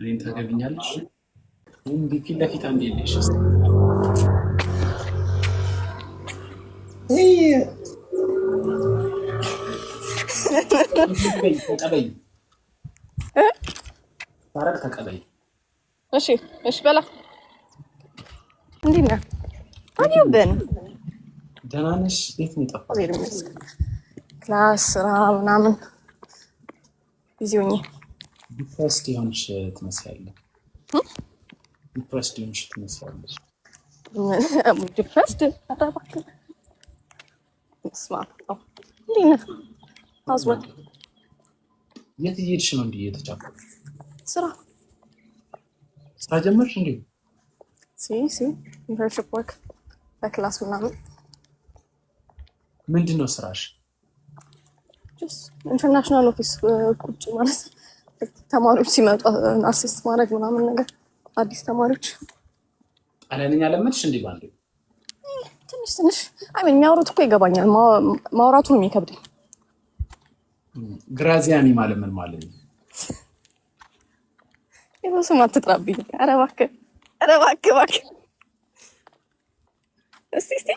እኔን ታገቢኛለሽ? እንዲህ ፊት ለፊት አንዴ ልሽ ተቀበይ ታረቅ ተቀበይ። እሺ እሺ በላ እንዴት ነህ? አዲብን ደህና ነሽ? የት ነው የጠፋሽው? ክላስ ስራ ምናምን ቢዚ ሆኜ ዲፕረስድ የሆንሽ ትመስያለሽ። ዲፕረስድ የሆንሽ ትመስያለሽ። ዲፕረስድ አታባክ ስማ እንዴት ነህ? አዝወል የት እየሄድሽ ነው? እንዲህ እየተጫወትሽ ስራ ጀመርሽ እንዴ? ኢንተርንሺፕ ወርክ በክላስ ምናምን። ምንድን ነው ስራሽ? ኢንተርናሽናል ኦፊስ ቁጭ ማለት ተማሪዎች ሲመጡ አሲስት ማድረግ ምናምን ነገር። አዲስ ተማሪዎች ጣሊያንኛ ለመድሽ እንዴ? ባንዴ ትንሽ የሚያወሩት እኮ ይገባኛል። ማውራቱ ነው የሚከብደኝ። ግራዚያኒ ማለት ምን ማለት ነው? የበስም አትጥራብኝ። ኧረ እባክህ እስቲ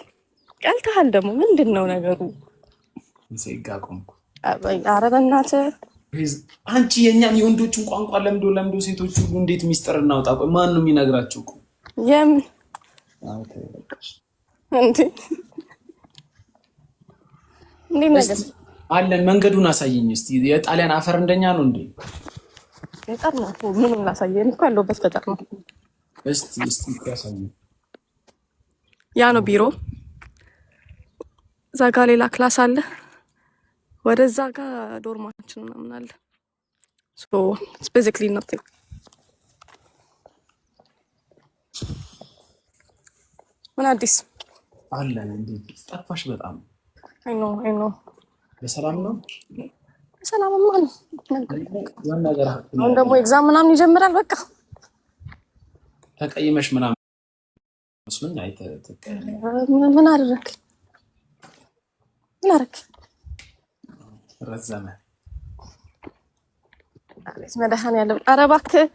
ቀልተሃል ደግሞ። ምንድን ነው ነገሩ? ዜጋ ቆምኩ። ኧረ በእናትህ አንቺ የእኛም የወንዶችን ቋንቋ ለምዶ ሴቶች ሁሉ እንዴት ሚስጥር እናውጣ? ማን ነው የሚነግራቸው? የምን እንዴት ነገር አለን? መንገዱን አሳየኝ እስቲ። የጣሊያን አፈር እንደኛ ነው እንዴ? ገጠር ነው። ምንም ላሳየኝ እኮ ያለሁበት ገጠር ነው። እስቲ ያሳየኝ። ያ ነው ቢሮ። እዛ ጋ ሌላ ክላስ አለ። ወደዛ ጋ ዶርማችን ምናምን አለ። ሶ ኢትስ ቤዚክሊ ናቲንግ። ምን አዲስ አለን? እንዴት ጠፋሽ? በጣም አይ ኖ በሰላም ነው? በሰላምማ ነው። ነገር አሁን ደግሞ ኤግዛም ምናምን ይጀምራል። በቃ ተቀይመሽ ምናምን መስሎኝ። ምን አደረክ? ረዘመ። መድኃኒዓለም ኧረ እባክህ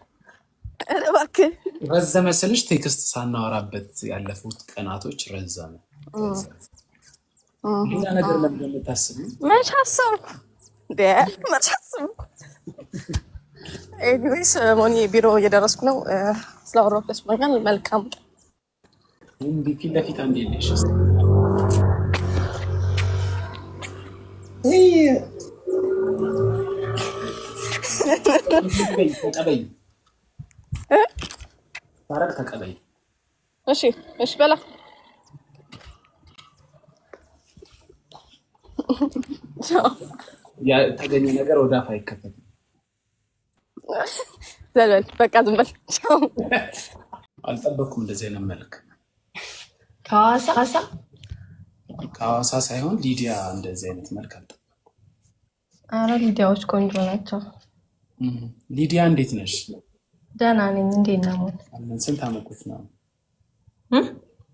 ረዘመ ስልሽ ቴክስት ሳናወራበት ያለፉት ቀናቶች ረዘመ። ሌላ ነገር ለምን እንደምታስቢ መች አሰብኩ። ኤኒዌይስ ሞኒ ቢሮ እየደረስኩ ነው። ስላወራሁ ደስ ብሎኛል። መልካም እንዲህ ፊት ለፊት አንዴ ልሽ ተቀበይ ታረቅ ተቀበይ። እሺ በላ ያልተገኘ ነገር ወደ አፍ አይከፈትም። ዘልበል በቃ ዝም በል። አልጠበኩም እንደዚህ አይነት መልክ። ከሐዋሳ ሳይሆን ሊዲያ እንደዚህ አይነት መልክ አልጠበኩም። አረ ሊዲያዎች ቆንጆ ናቸው። ሊዲያ እንዴት ነሽ? ደህና ነኝ። እንዴት ነው? ስንት ዓመትሽ ነው?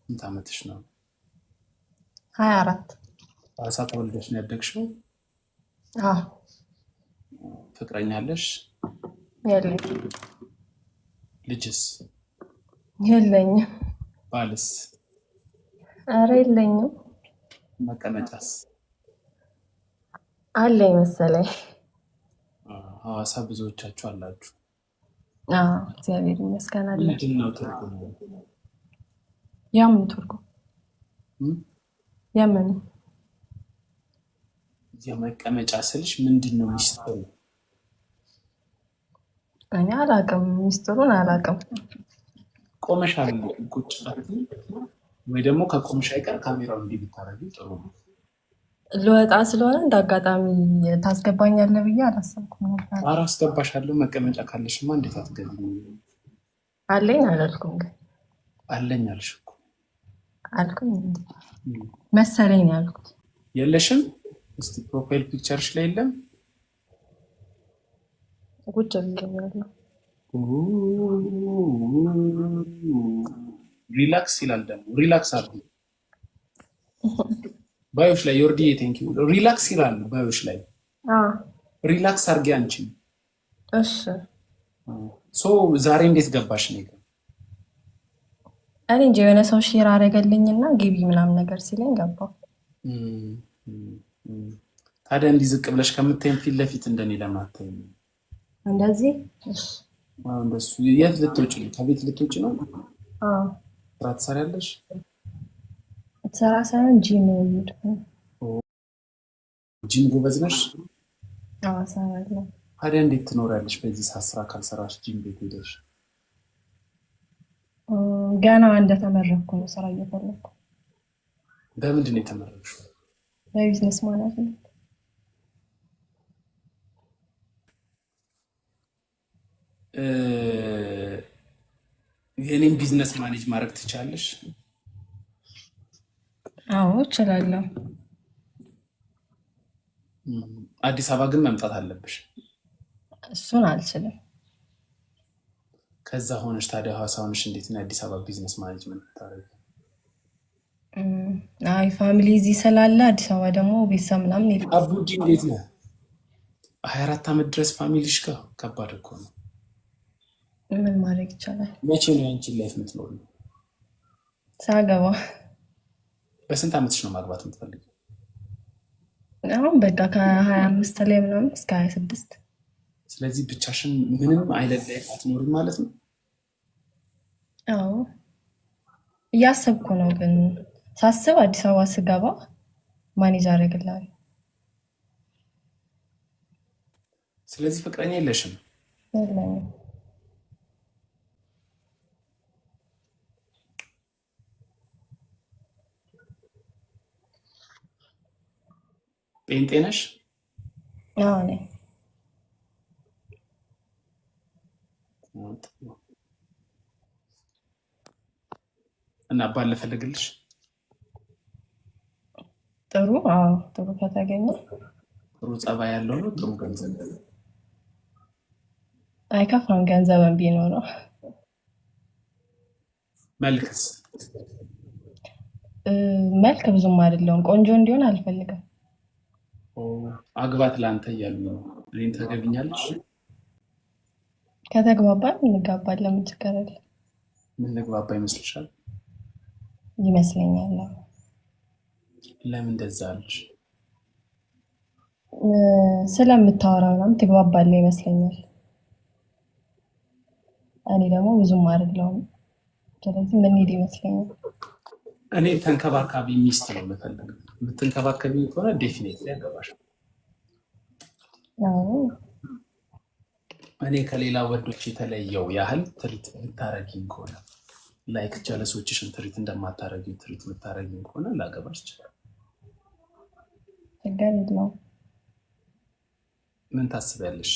ስንት ዓመትሽ ነው? 24 ሐዋሳ ተወልደሽ ነው ያደግሽው? አዎ። ፍቅረኛ አለሽ? የለኝም። ልጅስ? የለኝም። ባልስ? አረ የለኝም። መቀመጫስ? አለኝ መሰለኝ። ሐዋሳ ብዙዎቻችሁ አላችሁ። አዎ እግዚአብሔር ይመስገን አለ። ምንድን ነው ትርጉሙ? የምን ትርጉም? የምን የመቀመጫ ስልሽ ምንድን ነው ሚስጥሩ? እኔ አላውቅም፣ ሚስጥሩን አላውቅም። ቆመሻል ቁጭ አድርጊ፣ ወይ ደግሞ ከቆምሽ አይቀር ካሜራው እንዲህ ብታረጊ ጥሩ ነው። ልወጣ ስለሆነ እንዳጋጣሚ ታስገባኛለህ ብዬ አላሰብኩም ነበር። ኧረ አስገባሻለሁ። መቀመጫ ካለሽማ እንዴት አትገቢም? አለኝ አላልኩም ግን አለኝ አልሽ እኮ። አልኩኝ መሰለኝ ነው ያልኩት። የለሽም? እስቲ ፕሮፋይል ፒክቸርሽ ላይ የለም? ቁጭ ብያለሁ። ሪላክስ ይላል ደግሞ። ሪላክስ አድርጉ ባዮሽ ላይ ዮርዲ ቴንክ ዩ። ሪላክስ ይላል ባዮሽ ላይ። ሪላክስ አድርጊ አንቺ። እሺ ዛሬ እንዴት ገባሽ? እኔ እንጂ የሆነ ሰው ሼር አደረገልኝና ግቢ ምናምን ነገር ሲለኝ ገባው። ታዲያ እንዲህ ዝቅ ብለሽ ከምታይም ፊት ለፊት እንደኔ ለምን አታይም? እንደዚህ እንደሱ የት ልትወጪ ነው? ከቤት ልትወጪ ነው? ስራ ትሰሪያለሽ? ስራ ሳይሆን ጂም እየሄድኩ ነው። ጂም ጎበዝ ነሽ? እሰራለሁ። ታዲያ እንዴት ትኖሪያለሽ በዚህ ሰዓት ስራ ካልሰራሽ ጂም ቤት ሄደሽ? ገና እንደተመረኩ ነው ስራ እየፈለኩ። በምንድን ነው የተመረቅሽው? በቢዝነስ ማናጅመንት። የኔን ቢዝነስ ማኔጅ ማድረግ ትችላለሽ? አዎ እችላለሁ። አዲስ አበባ ግን መምጣት አለብሽ። እሱን አልችልም። ከዛ ሆነሽ ታዲያ ሐዋሳ ሆነሽ እንዴት ነው አዲስ አበባ ቢዝነስ ማኔጅመንት ታደርጊ? አይ ፋሚሊ እዚህ ስላለ አዲስ አበባ ደግሞ ቤተሰብ ምናምን የለም። አቡዲ እንዴት ነው? 24 ዓመት ድረስ ፋሚሊሽ ጋር ከባድ እኮ ነው። ምን ማድረግ ይቻላል? መቼ ነው ያንቺን ላይፍ የምትኖሪው? ሳገባ። በስንት ዓመትሽ ነው ማግባት የምትፈልጊው? አሁን በቃ ከ25 ላይ ምናምን እስከ 26። ስለዚህ ብቻሽን ምንም አይነት ላይፍ አትኖሪም ማለት ነው? አዎ እያሰብኩ ነው፣ ግን ሳስብ አዲስ አበባ ስገባ ማኔጅ አደርግልሃለሁ። ስለዚህ ፍቅረኛ የለሽም? የለኝም። ጴንጤ ነሽ? አዎ ነኝ። እና ባል ልፈልግልሽ? ጥሩ። አዎ ጥሩ ከተገኘ። ጥሩ ጸባይ ያለው ነው? ጥሩ ገንዘብ? አይከፋም ገንዘብን ቢኖረው። መልክስ? መልክ ብዙም አይደለውም፣ ቆንጆ እንዲሆን አልፈልግም። አግባት ለአንተ እያሉ ነው። እኔን ታገቢኛለሽ? ከተግባባን እንጋባለን። ምን ችግር አለ? ምን ልግባባ ይመስልሻል? ይመስለኛል። ለምን እንደዛ አለሽ? ስለምታወራ ምናምን ትግባባለህ ይመስለኛል። እኔ ደግሞ ብዙም አይደለሁም፣ ስለዚህ ምን ሄድ ይመስለኛል። እኔ ተንከባካቢ ሚስት ነው የምፈልገው። የምትንከባከቢ ከሆነ ዴፊኔትሊ ያገባሽ። እኔ ከሌላ ወንዶች የተለየው ያህል ትሪት የምታረጊኝ ከሆነ ላይክ ጀለሶችሽን ትሪት እንደማታረጊ ትሪት የምታረጊኝ ከሆነ ላገባሽ ይችላል። ችግር የለውም። ምን ታስቢያለሽ?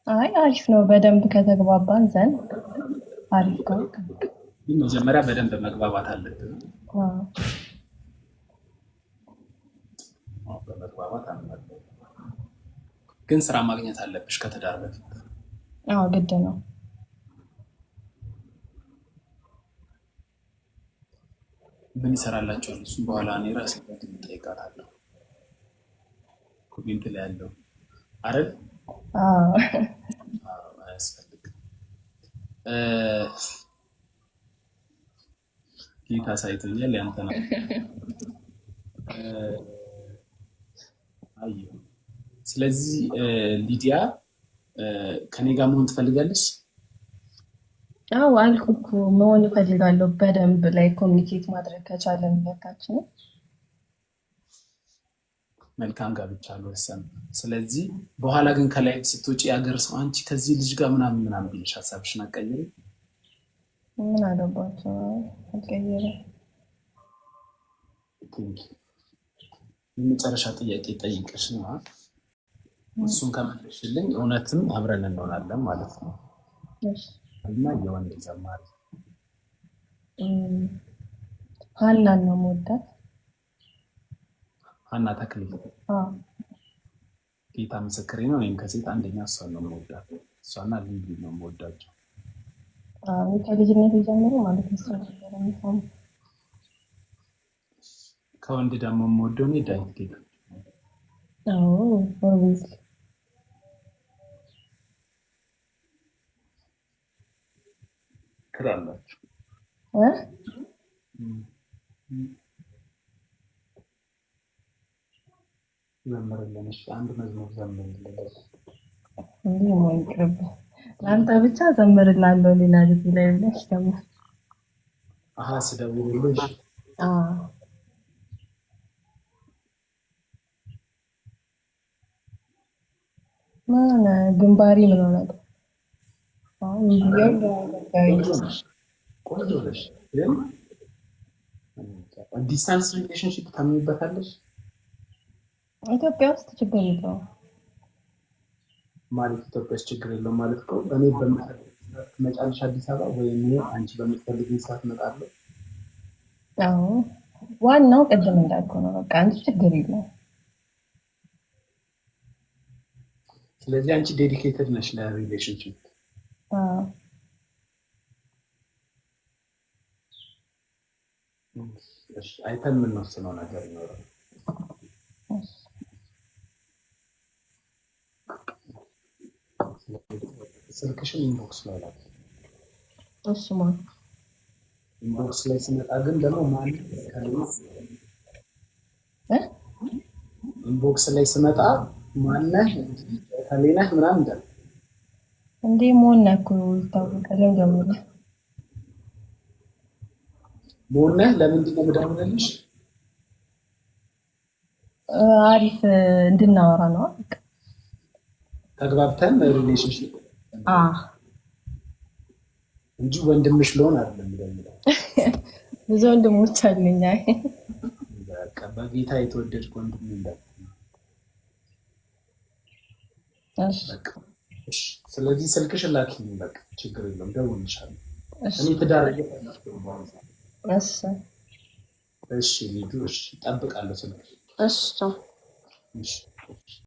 አይ አሪፍ ነው። በደንብ ከተግባባን ዘንድ አሪፍ ነው። ግን መጀመሪያ በደንብ መግባባት አለብን። በመግባባት አለብን። ግን ስራ ማግኘት አለብሽ ከትዳር በፊት። አዎ ግድ ነው። ምን ይሰራላችኋል? እሱም በኋላ እኔ ራሴ በግል እጠይቃታለሁ። ኮሜንት ላይ ያለው አይደል? አያስፈልግም። ጌታ ሳይቶኛል ያንተ ነው። አየሁ። ስለዚህ ሊዲያ ከኔ ጋር መሆን ትፈልጋለች? አዎ አልኩህ እኮ መሆን እፈልጋለሁ። በደንብ ላይ ኮሚኒኬት ማድረግ ከቻለን በካችን መልካም ጋብቻ አልወሰን። ስለዚህ በኋላ ግን ከላይ ስትወጪ ያገር ሰው አንቺ ከዚህ ልጅ ጋር ምናምን ብለሽ ሀሳብሽን አትቀይሪ። ምን አገባቸው? አልቀይርም። የመጨረሻ ጥያቄ ጠይቅሽ ነው። እሱን ከመለስሽልኝ እውነትም አብረን እንሆናለን ማለት ነው። እና የወንድ ዘማሪ ሀናን ነው የምወዳት። ሀና ተክሌ። ጌታ ምስክሬ ነው። እኔም ከሴት አንደኛ እሷን ነው የምወዳት። እሷና ሊሊ ነው የምወዳቸው። ከልጅነት ጀምሮ ማለት ነው። ከወንድ ደግሞ የምወደው እኔ ዳዊት ጌታ። ትላላችሁ? ዘምርልን እሺ፣ አንድ መዝሙር ዘምርልን። እንዲህ ነው ይቅርብ። ለአንተ ብቻ ዘምርላለሁ ሌላ ጊዜ ላይ ብለሽ ዘምር። ስደውልልሽ ግንባሪ ምን ሆነ? ቆንጆ ነሽ። ግን ዲስታንስ ሪሌሽንሽፕ ታምኝበታለሽ? ኢትዮጵያ ውስጥ ችግር የለውም ማለት ኢትዮጵያ ውስጥ ችግር የለውም ማለት እኮ እኔ በመጫልሽ አዲስ አበባ ወይም አንቺ በምትፈልጊኝ ሰዓት እመጣለሁ። አዎ ዋናው ቅድም እንዳልኩህ ነው። በቃ አንቺ ችግር የለውም። ስለዚህ አንቺ ዴዲኬትድ ነሽ ለሪሌሽንሽፕ። አይተን የምንወስነው ነገር ይኖራል። ስልክሽን ኢንቦክስ ላይ ላክ። እሱማ ኢንቦክስ ላይ ስመጣ ግን ደግሞ ማን ኢንቦክስ ላይ ስመጣ ማነህ ከሌነህ ምናምን እንዳለ እንዴ መሆን እኮ ይታወቃል። ጀምሮ መሆንህ ለምንድን ነው የምደውልልሽ? አሪፍ እንድናወራ ነው። ተግባብተን ሪሌሽንሽፕ እንጂ ወንድምሽ ልሆን አይደለም የሚለው። ብዙ ወንድሞች አሉኝ። በቃ በጌታ የተወደድክ ወንድም እንዳለ። ስለዚህ ስልክሽን ላኪልኝ። በቃ ችግር የለውም ደውልልሻለሁ። እኔ ትዳር እየፈለኩ ነው። እሺ ልጁ እሺ፣ እጠብቃለሁ ስልክ። እሺ